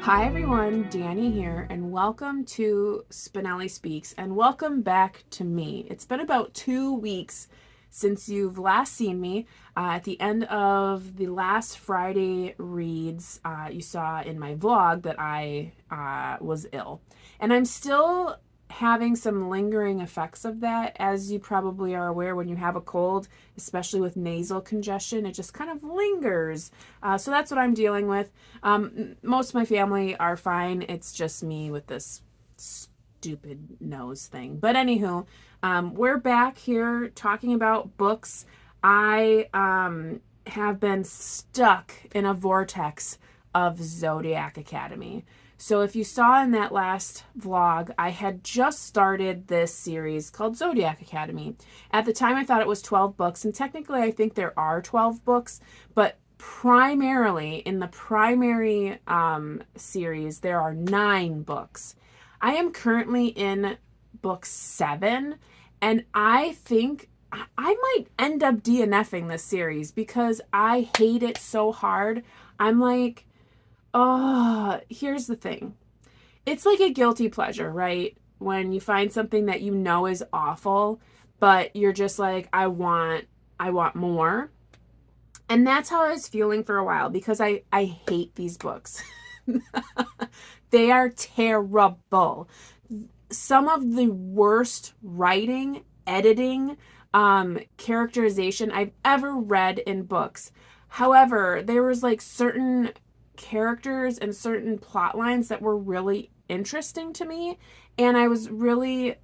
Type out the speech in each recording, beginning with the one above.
Hi everyone, Dani here, and welcome to Spenelli Speaks, and welcome back to me. It's been about 2 weeks since you've last seen me. At the end of the last Friday reads, you saw in my vlog that I was ill. And I'm still having some lingering effects of that. As you probably are aware, when you have a cold, especially with nasal congestion, it just kind of lingers. So that's what I'm dealing with. Most of my family are fine. It's just me with this stupid nose thing. But anywho, we're back here talking about books. I have been stuck in a vortex of Zodiac Academy. So if you saw in that last vlog, I had just started this series called Zodiac Academy. At the time, I thought it was 12 books, and technically I think there are 12 books, but primarily in the primary series, there are 9 books. I am currently in book 7, and I think I might end up DNFing this series because I hate it so hard. I'm like, oh, here's the thing. It's like a guilty pleasure, right? When you find something that you know is awful, but you're just like, I want more. And that's how I was feeling for a while because I hate these books. They are terrible. Some of the worst writing, editing, characterization I've ever read in books. However, there was like certain characters and certain plot lines that were really interesting to me, and I was really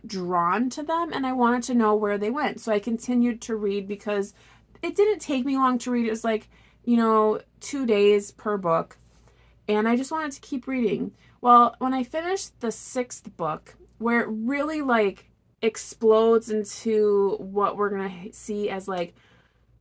drawn to them, and I wanted to know where they went. So I continued to read because it didn't take me long to read. It was like, 2 days per book, and I just wanted to keep reading. Well, when I finished the 6th book, where it really like explodes into what we're gonna see as like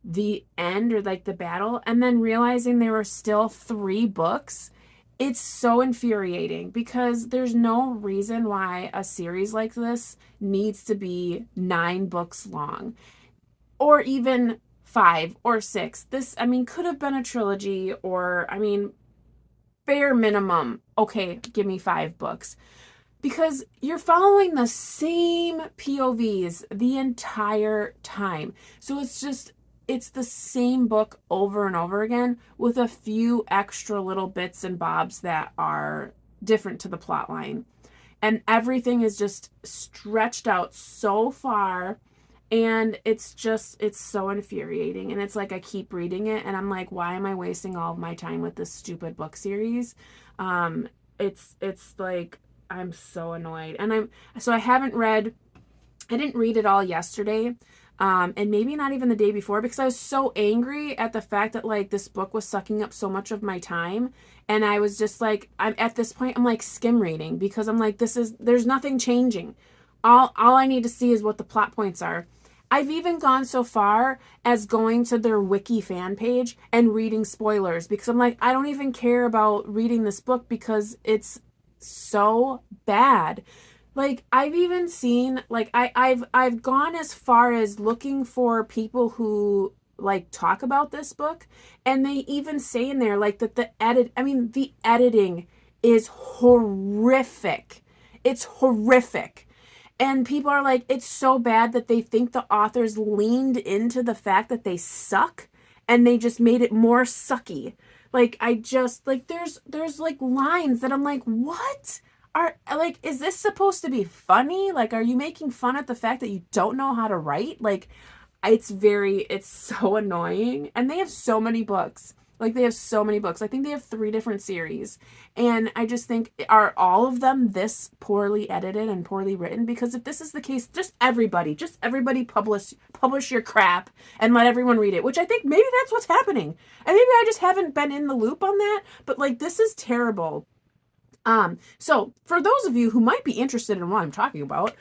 the end or like the battle, and then realizing there were still 3 books, it's so infuriating because there's no reason why a series like this needs to be 9 books long, or even 5 or 6. This, could have been a trilogy, or bare minimum, okay, give me 5 books, because you're following the same POVs the entire time. So it's the same book over and over again with a few extra little bits and bobs that are different to the plot line. And everything is just stretched out so far, and it's so infuriating. And it's like I keep reading it and I'm like, why am I wasting all of my time with this stupid book series? It's like I'm so annoyed. And I didn't read it all yesterday. And maybe not even the day before, because I was so angry at the fact that like this book was sucking up so much of my time. And I was just like, I'm at this point, I'm like skim reading, because I'm like, there's nothing changing. All I need to see is what the plot points are. I've even gone so far as going to their wiki fan page and reading spoilers, because I'm like, I don't even care about reading this book because it's so bad. Like, I've even seen, like, I've gone as far as looking for people who like talk about this book, and they even say in there like that the editing is horrific. It's horrific. And people are like, it's so bad that they think the authors leaned into the fact that they suck and they just made it more sucky. Like, there's like lines that I'm like, what? Is this supposed to be funny? Like, are you making fun at the fact that you don't know how to write? Like, it's so annoying. And they have so many books. Like, they have so many books. I think they have 3 different series. And I just think, are all of them this poorly edited and poorly written? Because if this is the case, just everybody publish your crap and let everyone read it. Which I think maybe that's what's happening. And maybe I just haven't been in the loop on that. But like, this is terrible. So for those of you who might be interested in what I'm talking about,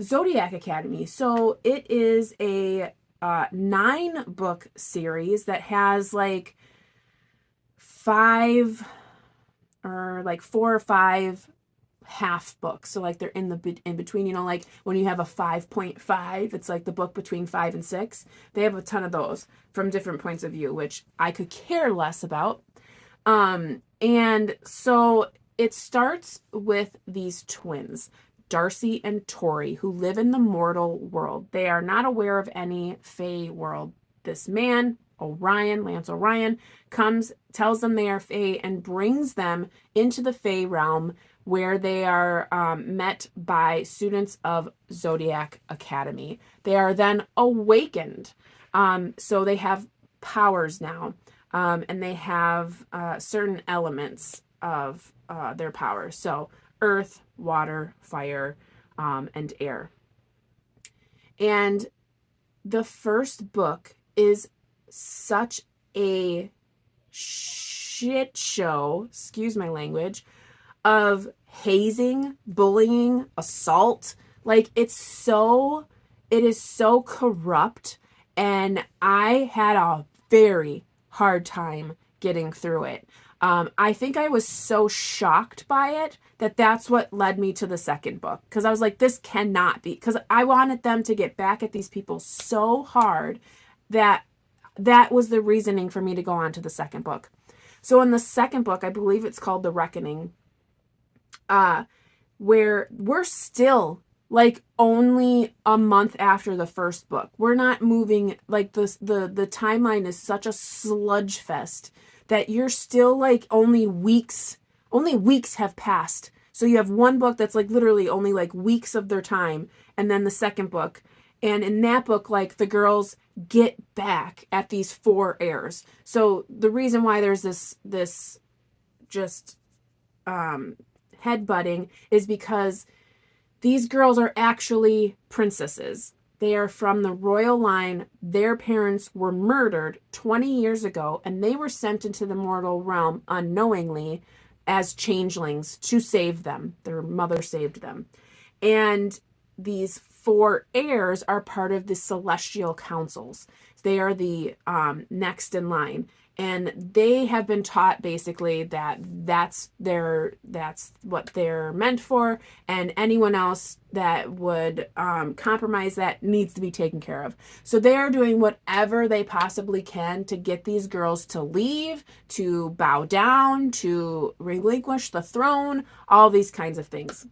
Zodiac Academy. So it is a 9-book series that has like 4 or 5 half books. So like they're in between, like when you have a 5.5, it's like the book between 5 and 6. They have a ton of those from different points of view, which I could care less about. And so it starts with these twins, Darcy and Tori, who live in the mortal world. They are not aware of any Fae world. This man, Lance Orion, comes, tells them they are Fae, and brings them into the Fae realm, where they are met by students of Zodiac Academy. They are then awakened. So they have powers now, and they have certain elements of their powers. So earth, water, fire, and air. And the first book is such a shit show, excuse my language, of hazing, bullying, assault. Like, it is so corrupt, and I had a very hard time getting through it. I think I was so shocked by it that that's what led me to the second book, because I was like, this cannot be, because I wanted them to get back at these people so hard that was the reasoning for me to go on to the second book. So in the second book, I believe it's called The Reckoning, where we're still like only a month after the first book. We're not moving, like the timeline is such a sludge fest that you're still like only weeks have passed. So you have one book that's like literally only like weeks of their time, and then the second book. And in that book, like, the girls get back at these 4 heirs. So the reason why there's this just headbutting is because these girls are actually princesses. They are from the royal line. Their parents were murdered 20 years ago, and they were sent into the mortal realm unknowingly as changelings to save them. Their mother saved them. And these 4 heirs are part of the celestial councils. They are the next in line. And they have been taught basically that that's what they're meant for, and anyone else that would compromise that needs to be taken care of. So they are doing whatever they possibly can to get these girls to leave, to bow down, to relinquish the throne, all these kinds of things.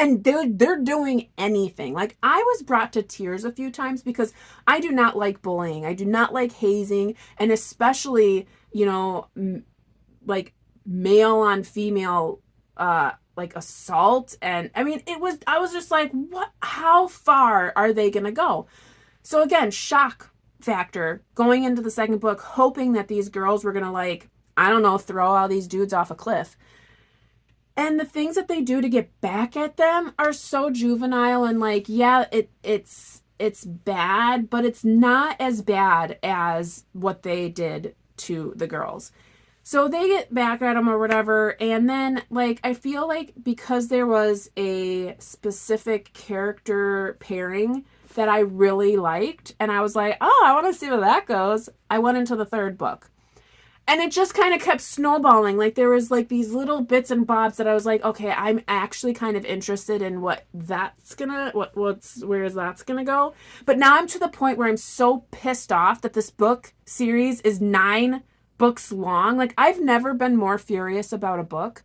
And they're doing anything. Like, I was brought to tears a few times because I do not like bullying. I do not like hazing, and especially, like male on female, like assault. And I mean, I was just like, what? How far are they gonna go? So again, shock factor going into the second book, hoping that these girls were gonna, like, I don't know, throw all these dudes off a cliff. And the things that they do to get back at them are so juvenile, and like, yeah, it's bad, but it's not as bad as what they did to the girls. So they get back at them or whatever, and then, like, I feel like because there was a specific character pairing that I really liked, and I was like, oh, I want to see where that goes, I went into the third book. And it just kind of kept snowballing. Like, there was like these little bits and bobs that I was like, okay, I'm actually kind of interested in where that's gonna go. But now I'm to the point where I'm so pissed off that this book series is 9 books long. Like, I've never been more furious about a book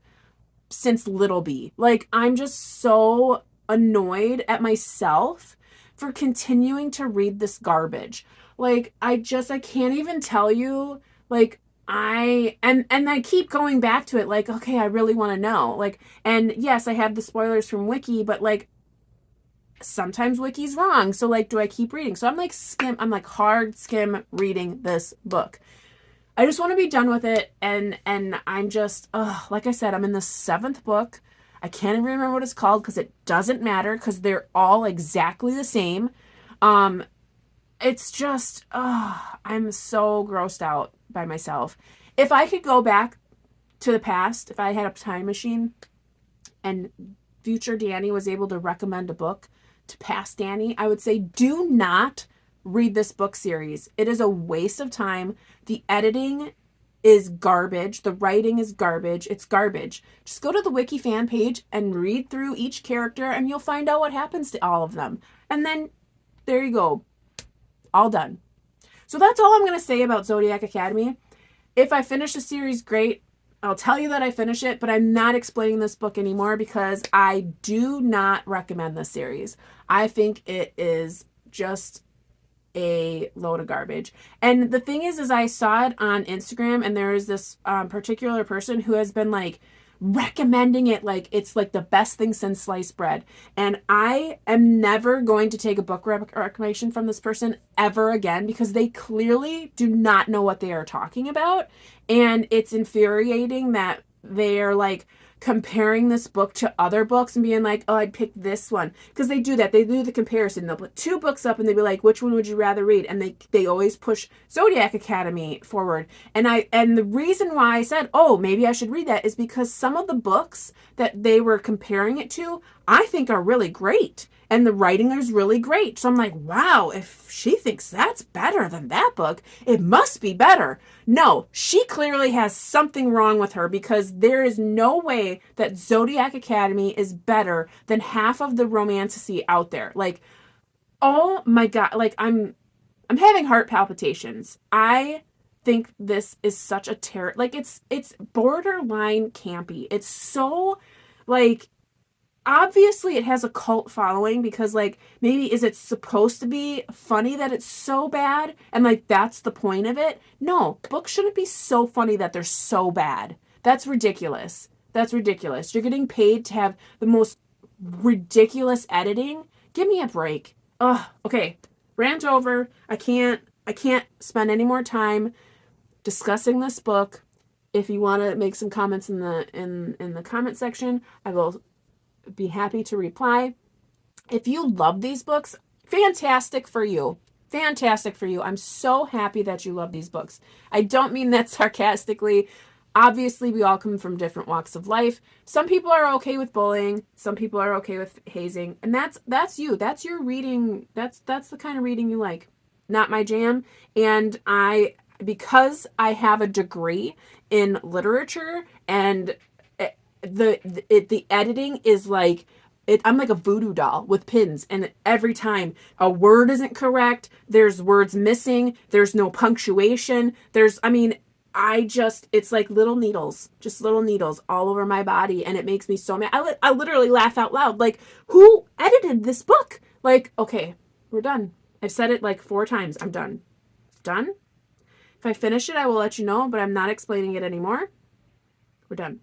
since Little B. Like, I'm just so annoyed at myself for continuing to read this garbage. Like, I can't even tell you, like, I keep going back to it, like, okay, I really want to know, like, and yes, I have the spoilers from Wiki, but like, sometimes Wiki's wrong, so like, do I keep reading? So I'm like hard skim reading this book. I just want to be done with it, and I'm just, like I said, I'm in the 7th book. I can't even remember what it's called because it doesn't matter, because they're all exactly the same. It's just, I'm so grossed out by myself. If I could go back to the past, if I had a time machine and future Dani was able to recommend a book to past Dani, I would say, do not read this book series. It is a waste of time. The editing is garbage. The writing is garbage. It's garbage. Just go to the Wiki fan page and read through each character, and you'll find out what happens to all of them. And then there you go. All done. So that's all I'm going to say about Zodiac Academy. If I finish the series, great. I'll tell you that I finish it, but I'm not explaining this book anymore because I do not recommend this series. I think it is just a load of garbage. And the thing is I saw it on Instagram, and there is this particular person who has been like recommending it like it's like the best thing since sliced bread. And I am never going to take a book recommendation from this person ever again, because they clearly do not know what they are talking about. And it's infuriating that they are like comparing this book to other books and being like, oh, I'd pick this one. Because they do that. They do the comparison. They'll put two books up and they'll be like, which one would you rather read? And they always push Zodiac Academy forward. And the reason why I said, oh, maybe I should read that is because some of the books that they were comparing it to, I think are really great. And the writing is really great. So I'm like, wow, if she thinks that's better than that book, it must be better. No, she clearly has something wrong with her, because there is no way that Zodiac Academy is better than half of the romantasy out there. Like, oh my God, like I'm having heart palpitations. I think this is such a like it's borderline campy. It's so like, obviously it has a cult following, because like, maybe is it supposed to be funny that it's so bad and like that's the point of it? No, books shouldn't be so funny that they're so bad. That's ridiculous. You're getting paid to have the most ridiculous editing. Give me a break. Ugh. Okay, rant over. I can't spend any more time discussing this book. If you want to make some comments in the comment section, I will be happy to reply. If you love these books, fantastic for you. I'm so happy that you love these books. I don't mean that sarcastically. Obviously, we all come from different walks of life. Some people are okay with bullying. Some people are okay with hazing. And that's you. That's your reading. That's the kind of reading you like. Not my jam. And because I have a degree in literature, and the editing is like, I'm like a voodoo doll with pins, and every time a word isn't correct, there's words missing, there's no punctuation, it's like little needles all over my body, and it makes me so mad. I literally laugh out loud, like, who edited this book? Like, okay, we're done. I've said it like 4 times. I'm done. If I finish it, I will let you know, but I'm not explaining it anymore. We're done.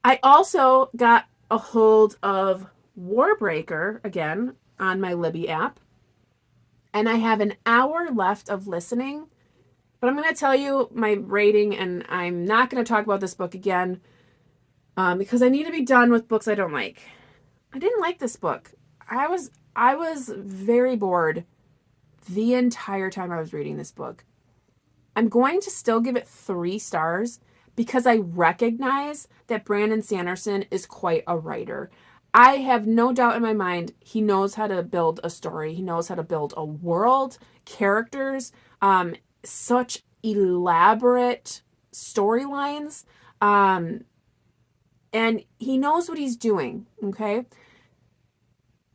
I also got a hold of Warbreaker again on my Libby app, and I have an hour left of listening, but I'm going to tell you my rating, and I'm not going to talk about this book again because I need to be done with books I don't like. I didn't like this book. I was very bored the entire time I was reading this book. I'm going to still give it 3 stars, because I recognize that Branden Sanderson is quite a writer. I have no doubt in my mind he knows how to build a story. He knows how to build a world, characters, such elaborate storylines, and he knows what he's doing, okay?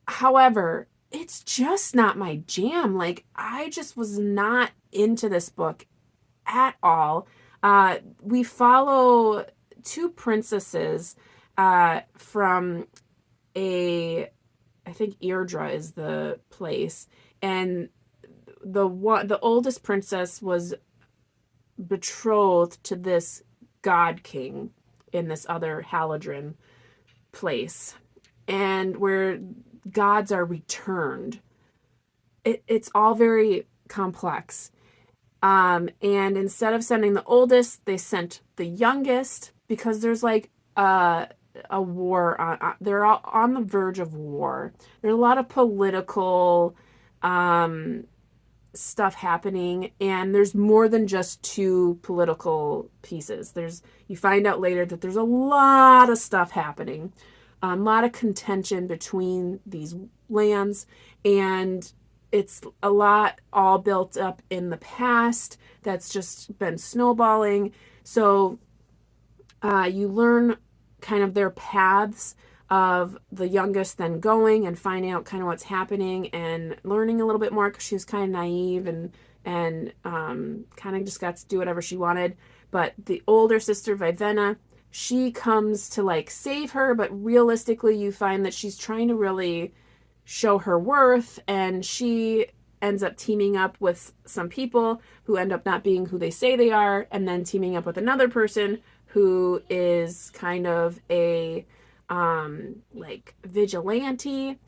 However, it's just not my jam. Like, I just was not into this book at all. We follow 2 princesses from I think Irdra is the place, and the oldest princess was betrothed to this god king in this other Haladrin place, and where gods are returned. It's all very complex. And instead of sending the oldest, they sent the youngest, because there's like a war. They're all on the verge of war. There's a lot of political stuff happening, and there's more than just 2 political pieces. You find out later that there's a lot of stuff happening, a lot of contention between these lands, and it's a lot all built up in the past that's just been snowballing. So you learn kind of their paths of the youngest then going and finding out kind of what's happening and learning a little bit more, because she was kind of naive and and kind of just got to do whatever she wanted. But the older sister, Vivenna, she comes to like save her, but realistically you find that she's trying to really show her worth, and she ends up teaming up with some people who end up not being who they say they are, and then teaming up with another person who is kind of a like vigilante.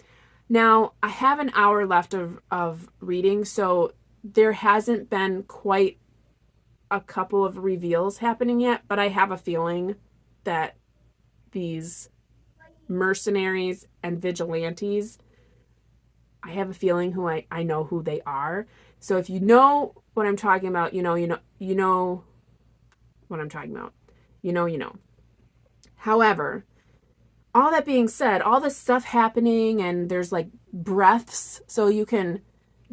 Now, I have an hour left of reading, so there hasn't been quite a couple of reveals happening yet, but I have a feeling that these mercenaries and vigilantes, I have a feeling who I know who they are. So if you know what I'm talking about, you know what I'm talking about. You know. However, all that being said, all this stuff happening, and there's like breaths, so you can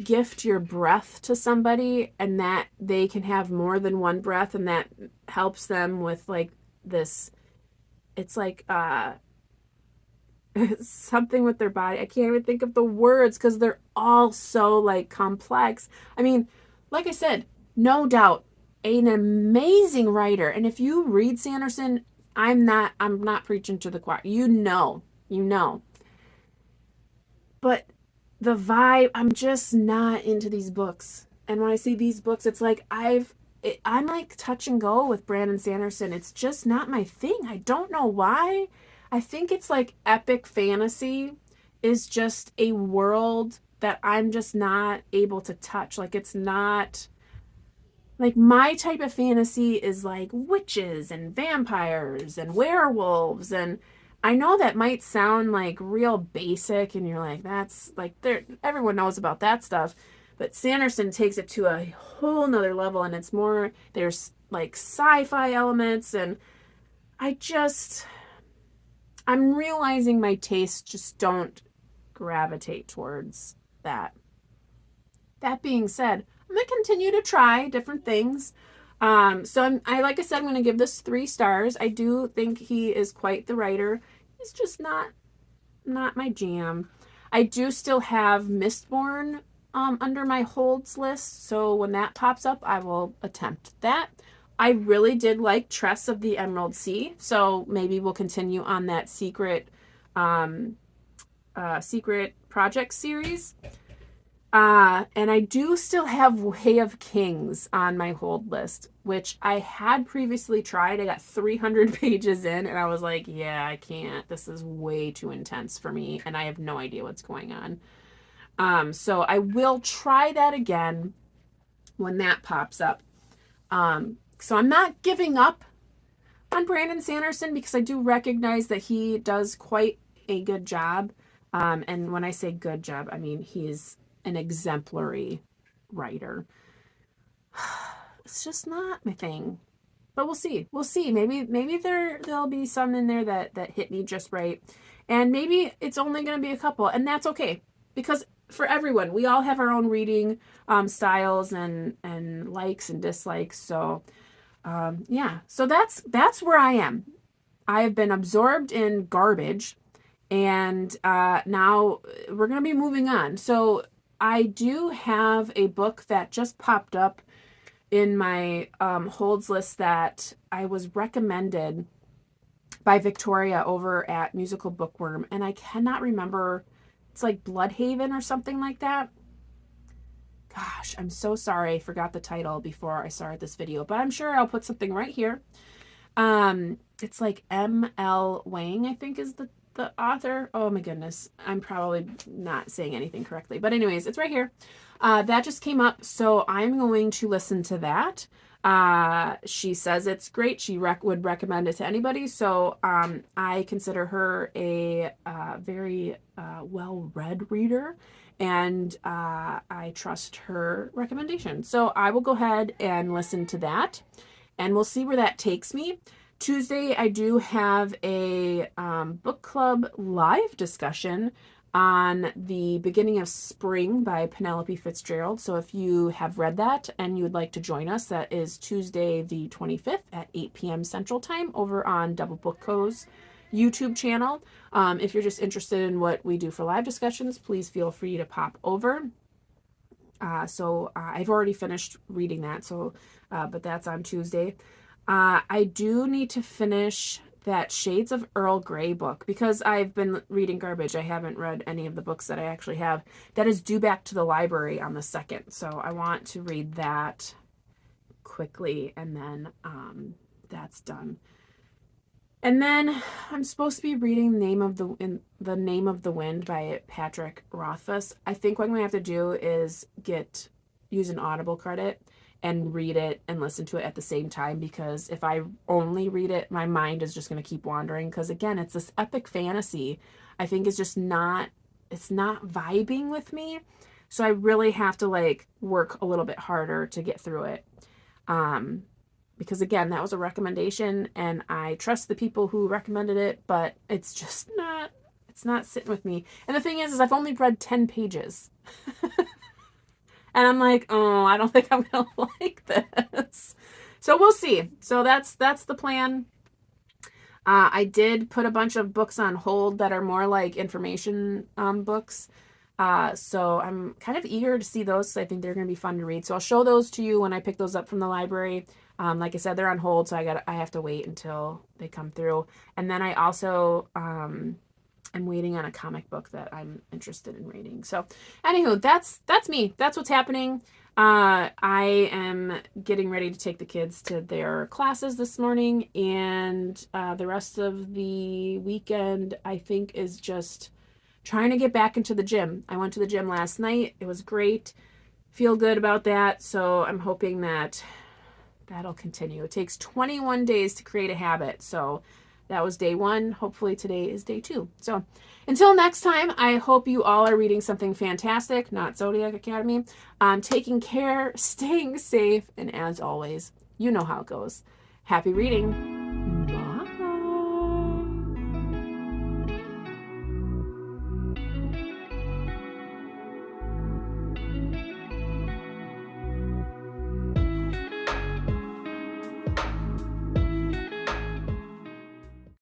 gift your breath to somebody and that they can have more than one breath, and that helps them with like this, it's like something with their body. I can't even think of the words because they're all so like complex. I mean, like I said, no doubt an amazing writer, and if you read Sanderson, I'm not preaching to the choir. You know. But the vibe, I'm just not into these books. And when I see these books, it's like I'm like touch and go with Branden Sanderson. It's just not my thing. I don't know why. I think it's like epic fantasy is just a world that I'm just not able to touch. Like it's not like my type of fantasy is like witches and vampires and werewolves, and I know that might sound like real basic and you're like, that's like everyone knows about that stuff, but Sanderson takes it to a whole nother level, and it's more, there's like sci-fi elements, and I'm realizing my tastes just don't gravitate towards that. That being said, I'm going to continue to try different things. Like I said, I'm going to give this 3 stars. I do think he is quite the writer. He's just not my jam. I do still have Mistborn under my holds list, so when that pops up, I will attempt that. I really did like Tress of the Emerald Sea, so maybe we'll continue on that secret project series. And I do still have Way of Kings on my hold list, which I had previously tried. I got 300 pages in, and I was like, yeah, I can't. This is way too intense for me, and I have no idea what's going on. So I will try that again when that pops up. So I'm not giving up on Branden Sanderson because I do recognize that he does quite a good job. And when I say good job, I mean he's an exemplary writer. It's just not my thing, but we'll see. Maybe there'll be some in there that hit me just right, and maybe it's only going to be a couple, and that's okay, because for everyone, we all have our own reading styles and likes and dislikes. So yeah, so that's where I am. I have been absorbed in garbage, and now we're going to be moving on. So I do have a book that just popped up in my holds list that I was recommended by Victoria over at Musical Bookworm, and I cannot remember. It's like Bloodhaven or something like that. Gosh, I'm so sorry I forgot the title before I started this video, but I'm sure I'll put something right here. It's like M.L. Wang, I think, is the author. Oh my goodness, I'm probably not saying anything correctly, but anyways, it's right here. That just came up, so I'm going to listen to that. She says it's great. She would recommend it to anybody, so I consider her a very well-read reader, and I trust her recommendation. So I will go ahead and listen to that, and we'll see where that takes me. Tuesday, I do have a book club live discussion on The Beginning of Spring by Penelope Fitzgerald. So if you have read that and you would like to join us, that is Tuesday the 25th at 8 p.m. Central Time over on DoubleBookedCo's YouTube channel. If you're just interested in what we do for live discussions, please feel free to pop over. So I've already finished reading that. So, but that's on Tuesday. I do need to finish that Shades of Earl Grey book because I've been reading garbage. I haven't read any of the books that I actually have. That is due back to the library on the 2nd. So I want to read that quickly, and then that's done. And then I'm supposed to be reading The Name of the Wind by Patrick Rothfuss. I think what I'm going to have to do is use an Audible credit and read it and listen to it at the same time, because if I only read it, my mind is just going to keep wandering, because again, it's this epic fantasy. I think it's just not vibing with me. So I really have to like work a little bit harder to get through it. Because again, that was a recommendation and I trust the people who recommended it, but it's not sitting with me. And the thing is I've only read 10 pages. And I'm like, oh, I don't think I'm going to like this. So we'll see. So that's the plan. I did put a bunch of books on hold that are more like information books. So I'm kind of eager to see those, because I think they're going to be fun to read. So I'll show those to you when I pick those up from the library. Like I said, they're on hold, so I have to wait until they come through. And then I also am waiting on a comic book that I'm interested in reading. So anywho, that's me. That's what's happening. I am getting ready to take the kids to their classes this morning, and the rest of the weekend, I think, is just trying to get back into the gym. I went to the gym last night. It was great. Feel good about that. So I'm hoping that'll continue. It takes 21 days to create a habit. So that was day 1. Hopefully today is day 2. So until next time, I hope you all are reading something fantastic, not Zodiac Academy. Taking care, staying safe, and as always, you know how it goes. Happy reading.